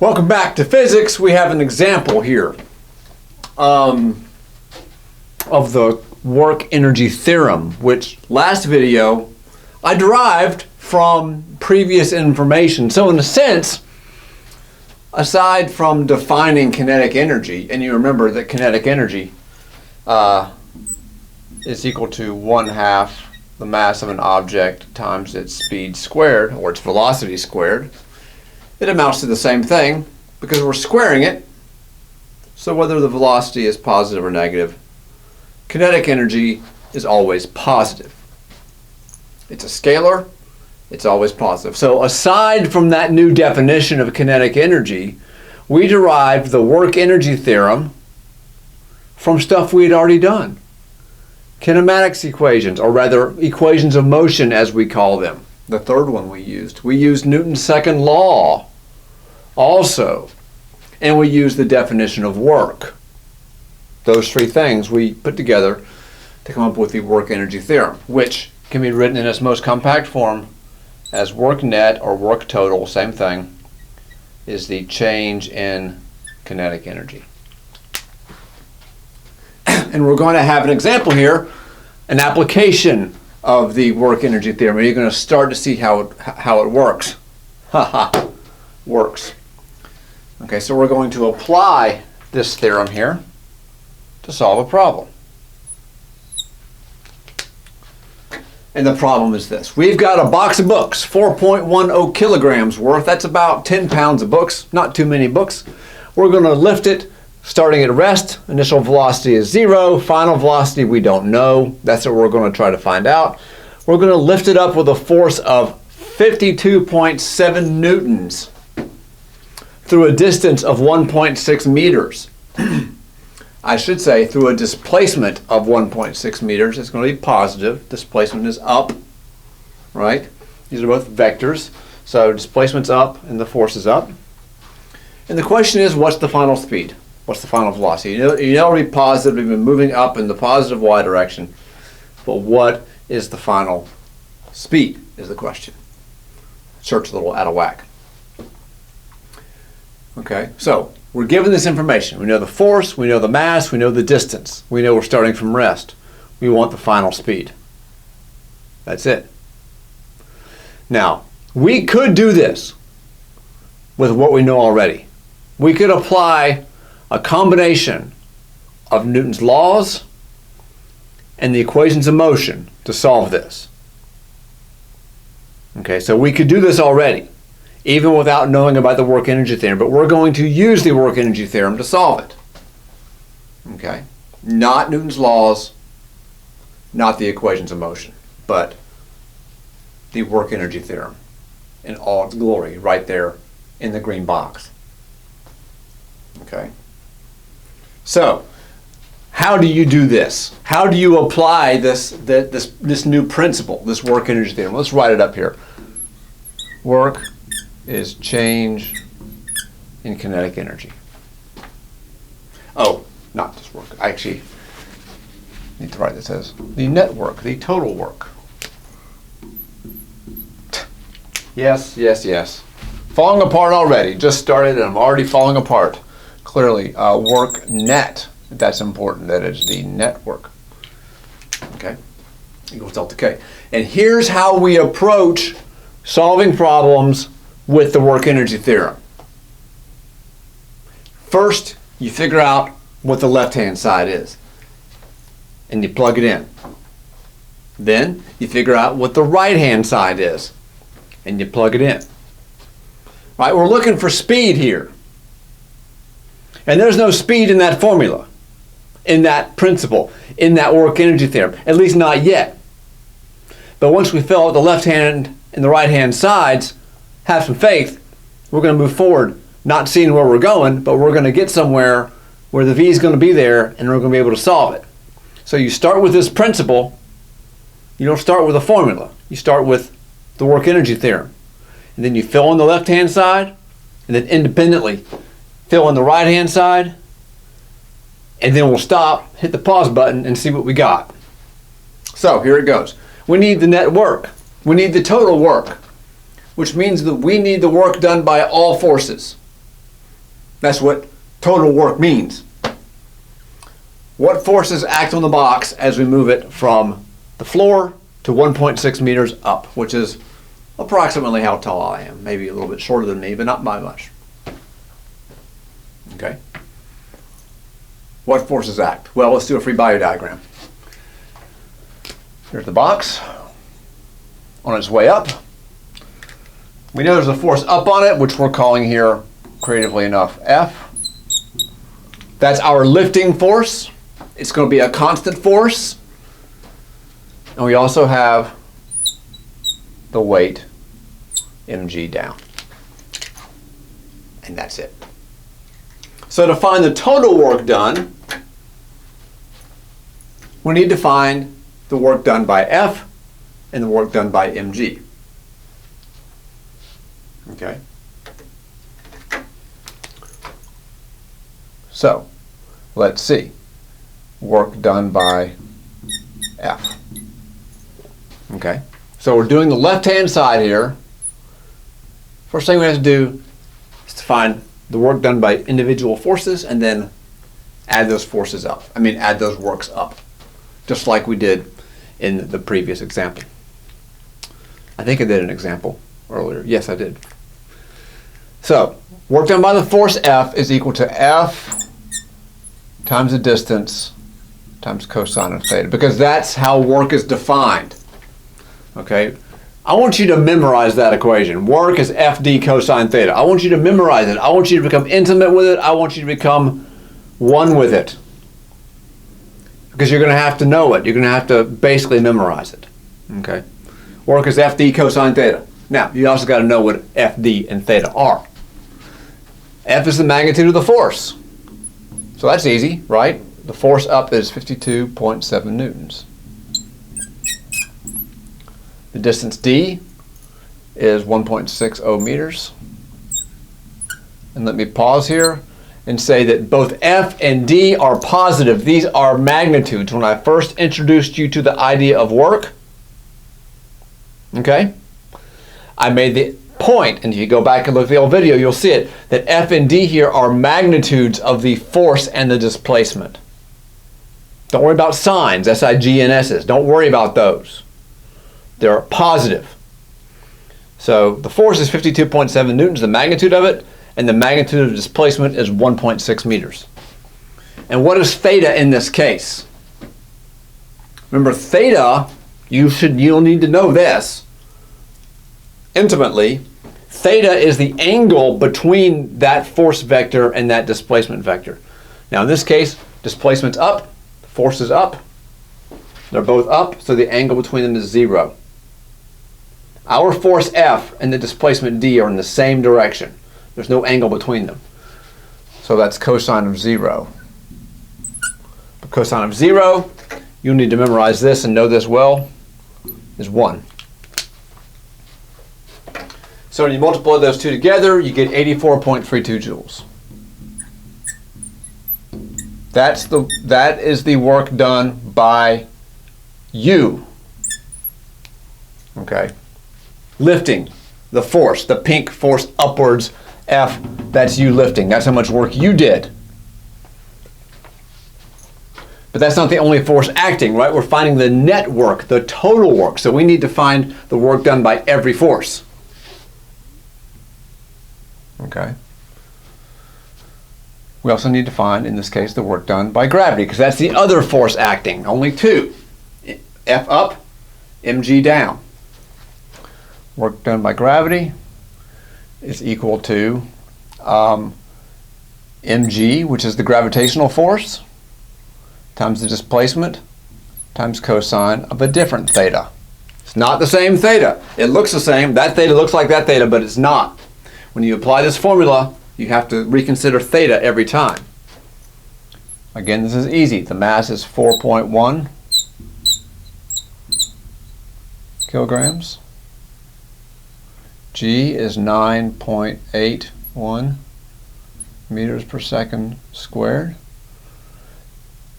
Welcome back to physics. We have an example here of the work-energy theorem, which last video I derived from previous information. So in a sense, aside from defining kinetic energy, and you remember that kinetic energy is equal to 1/2 the mass of an object times its speed squared, or its velocity squared. It amounts to the same thing because we're squaring it. So whether the velocity is positive or negative, kinetic energy is always positive. It's a scalar, it's always positive. So aside from that new definition of kinetic energy, we derived the work-energy theorem from stuff we had already done. Kinematics equations, or rather equations of motion as we call them. The third one we used. We used Newton's second law also, and we used the definition of work. Those three things we put together to come up with the work-energy theorem, which can be written in its most compact form as work net, or work total, same thing, is the change in kinetic energy. And we're going to have an example here, an application of the work-energy theorem. You're going to start to see how it works. Works. Okay, so we're going to apply this theorem here to solve a problem. And the problem is this. We've got a box of books, 4.10 kilograms worth. That's about 10 pounds of books, not too many books. We're going to lift it starting at rest. Initial velocity is 0. Final velocity we don't know. That's what we're going to try to find out. We're going to lift it up with a force of 52.7 newtons through a distance of 1.6 meters. I should say through a displacement of 1.6 meters. It's going to be positive. Displacement is up, right? These are both vectors. So displacement's up and the force is up. And the question is, what's the final speed? What's the final velocity? You know it'll be positive. We've been moving up in the positive y direction. But what is the final speed is the question. Search a little out of whack. Okay, so we're given this information. We know the force, we know the mass, we know the distance. We know we're starting from rest. We want the final speed. That's it. Now, we could do this with what we know already. We could apply a combination of Newton's laws and the equations of motion to solve this. Okay, so we could do this already, even without knowing about the work-energy theorem, but we're going to use the work-energy theorem to solve it. Okay, not Newton's laws, not the equations of motion, but the work-energy theorem in all its glory right there in the green box. Okay, so how do you do this? How do you apply this new principle, this work-energy theorem? Let's write it up here. Work is change in kinetic energy. Oh, not just work. I actually need to write this as the net work, the total work. Yes, yes, yes. Falling apart already. Just started and I'm already falling apart. Clearly, work net. That's important. That is the net work. Okay? Equals delta K. And here's how we approach solving problems with the work-energy theorem. First, you figure out what the left-hand side is, and you plug it in. Then, you figure out what the right-hand side is, and you plug it in. All right, we're looking for speed here. And there's no speed in that formula, in that principle, in that work-energy theorem, at least not yet. But once we fill out the left-hand and the right-hand sides, have some faith, we're going to move forward, not seeing where we're going, but we're going to get somewhere where the V is going to be there and we're going to be able to solve it. So you start with this principle. You don't start with a formula. You start with the work-energy theorem. And then you fill in the left-hand side, and then independently fill in the right-hand side, and then we'll stop, hit the pause button, and see what we got. So here it goes. We need the net work. We need the total work, which means that we need the work done by all forces. That's what total work means. What forces act on the box as we move it from the floor to 1.6 meters up, which is approximately how tall I am. Maybe a little bit shorter than me, but not by much. Okay. What forces act? Well, let's do a free body diagram. Here's the box. On its way up, we know there's a force up on it, which we're calling here, creatively enough, F. That's our lifting force. It's going to be a constant force. And we also have the weight, mg down. And that's it. So to find the total work done, we need to find the work done by F and the work done by mg. Okay? So, let's see. Work done by F. Okay? So we're doing the left-hand side here. First thing we have to do is to find the work done by individual forces and then add those forces up. Add those works up. Just like we did in the previous example. I think I did an example earlier. Yes, I did. So, work done by the force F is equal to F times the distance times cosine of theta, because that's how work is defined. Okay? I want you to memorize that equation. Work is FD cosine theta. I want you to memorize it. I want you to become intimate with it. I want you to become one with it. Because you're going to have to know it. You're going to have to basically memorize it. Okay? Work is FD cosine theta. Now, you also got to know what FD and theta are. F is the magnitude of the force. So that's easy, right? The force up is 52.7 newtons. The distance d is 1.60 meters. And let me pause here and say that both F and D are positive. These are magnitudes. When I first introduced you to the idea of work, okay, I made the point, and if you go back and look at the old video, you'll see it, that F and D here are magnitudes of the force and the displacement. Don't worry about signs, S-I-G and S's. Don't worry about those. They're positive. So the force is 52.7 newtons, the magnitude of it, and the magnitude of displacement is 1.6 meters. And what is theta in this case? Remember, theta, you'll need to know this intimately. Theta is the angle between that force vector and that displacement vector. Now in this case, displacement's up, force is up. They're both up, so the angle between them is 0. Our force F and the displacement D are in the same direction. There's no angle between them. So that's cosine of 0. But cosine of 0, you need to memorize this and know this well, is 1. So when you multiply those two together, you get 84.32 joules. That is the work done by you. Okay? Lifting, the force, the pink force upwards, F, that's you lifting. That's how much work you did. But that's not the only force acting, right? We're finding the net work, the total work. So we need to find the work done by every force. Okay. We also need to find, in this case, the work done by gravity, because that's the other force acting. Only two. F up, mg down. Work done by gravity is equal to mg, which is the gravitational force, times the displacement, times cosine of a different theta. It's not the same theta. It looks the same. That theta looks like that theta, but it's not. When you apply this formula, you have to reconsider theta every time. Again, this is easy. The mass is 4.1 kilograms. G is 9.81 meters per second squared.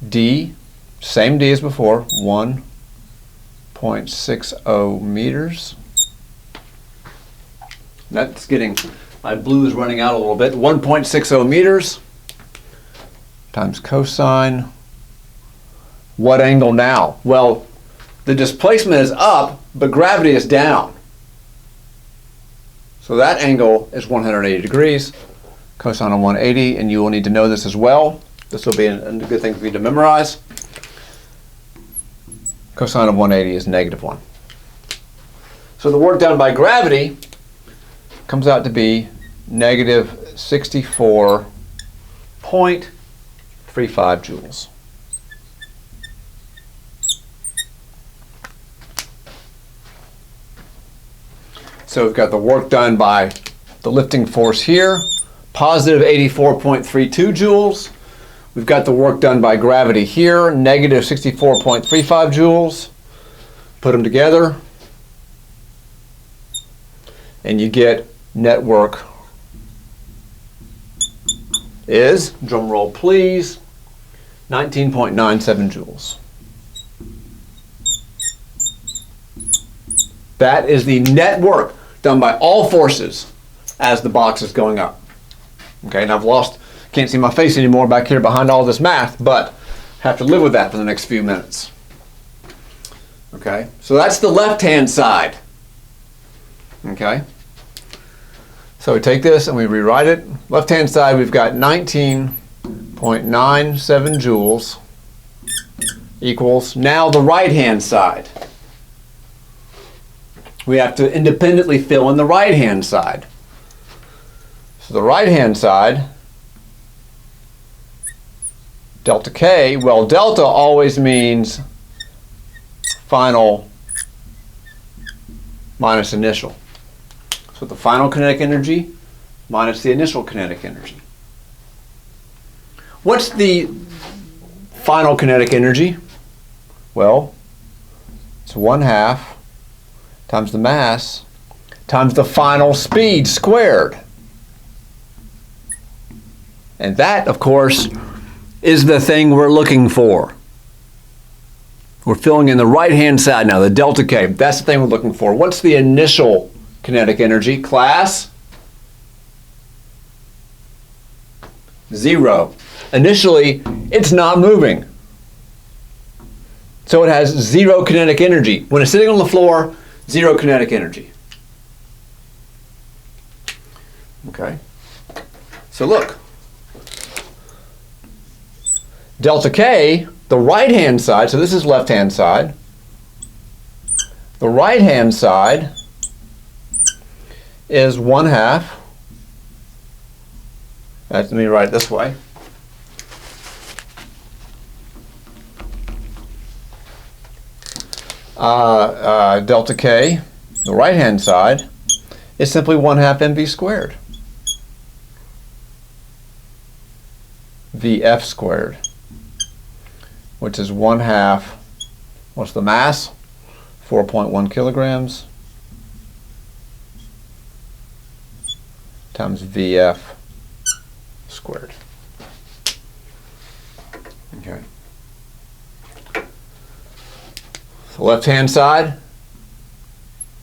D, same D as before, 1.60 meters. That's getting My blue is running out a little bit. 1.60 meters times cosine. What angle now? Well, the displacement is up, but gravity is down. So that angle is 180 degrees. Cosine of 180, and you will need to know this as well. This will be a good thing for you to memorize. Cosine of 180 is -1. So the work done by gravity comes out to be -64.35 joules. So we've got the work done by the lifting force here, positive 84.32 joules. We've got the work done by gravity here, negative 64.35 joules. Put them together, and you get net work is, drum roll please, 19.97 joules. That is the net work done by all forces as the box is going up. Okay, and I've lost, can't see my face anymore back here behind all this math, but have to live with that for the next few minutes. Okay, so that's the left-hand side. Okay, so we take this and we rewrite it. Left-hand side, we've got 19.97 joules equals, now the right-hand side. We have to independently fill in the right-hand side. So the right-hand side, delta K, well, delta always means final minus initial. So the final kinetic energy minus the initial kinetic energy. What's the final kinetic energy? Well, it's 1/2 times the mass times the final speed squared. And that, of course, is the thing we're looking for. We're filling in the right-hand side now, the delta K. That's the thing we're looking for. What's the initial kinetic energy, class? 0. Initially, it's not moving. So it has 0 kinetic energy. When it's sitting on the floor, 0 kinetic energy. Okay. So look. Delta K, the right-hand side, so this is left-hand side. The right-hand side is 1/2. Let me write it this way. Delta K, the right-hand side, is simply 1/2 mv squared. Vf squared, which is 1/2, what's the mass? 4.1 kilograms times Vf squared. Okay. So left-hand side,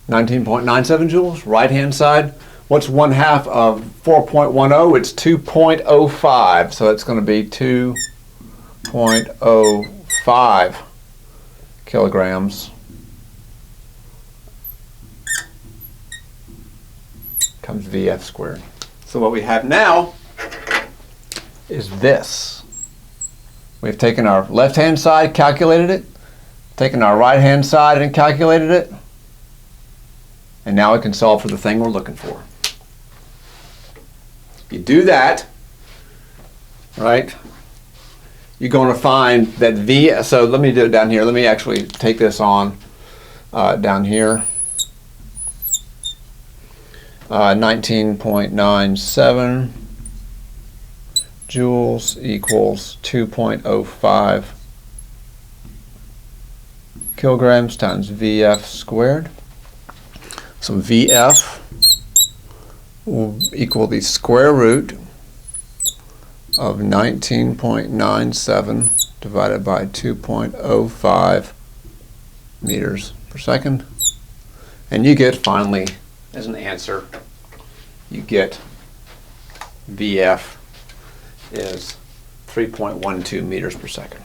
19.97 joules. Right-hand side, what's 1/2 of 4.10? It's 2.05. So it's going to be 2.05 kilograms times Vf squared. So what we have now is this. We've taken our left-hand side, calculated it, taken our right-hand side and calculated it, and now we can solve for the thing we're looking for. You do that, right? You're going to find that V, so let me do it down here. Let me actually take this on down here. 19.97 joules equals 2.05 kilograms times Vf squared. So Vf will equal the square root of 19.97 divided by 2.05 meters per second. And you get, finally, as an answer, you get VF is 3.12 meters per second.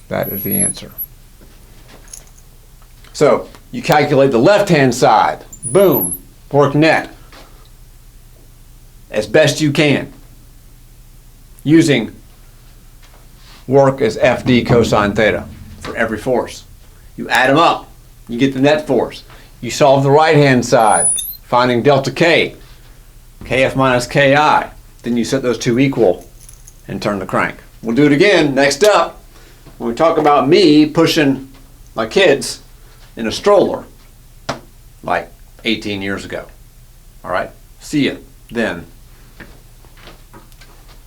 That is the answer. So you calculate the left-hand side. Boom. Work net. As best you can. Using work as FD cosine theta for every force. You add them up. You get the net force. You solve the right-hand side, finding delta K, KF minus KI. Then you set those two equal and turn the crank. We'll do it again next up when we talk about me pushing my kids in a stroller like 18 years ago. All right? See you then.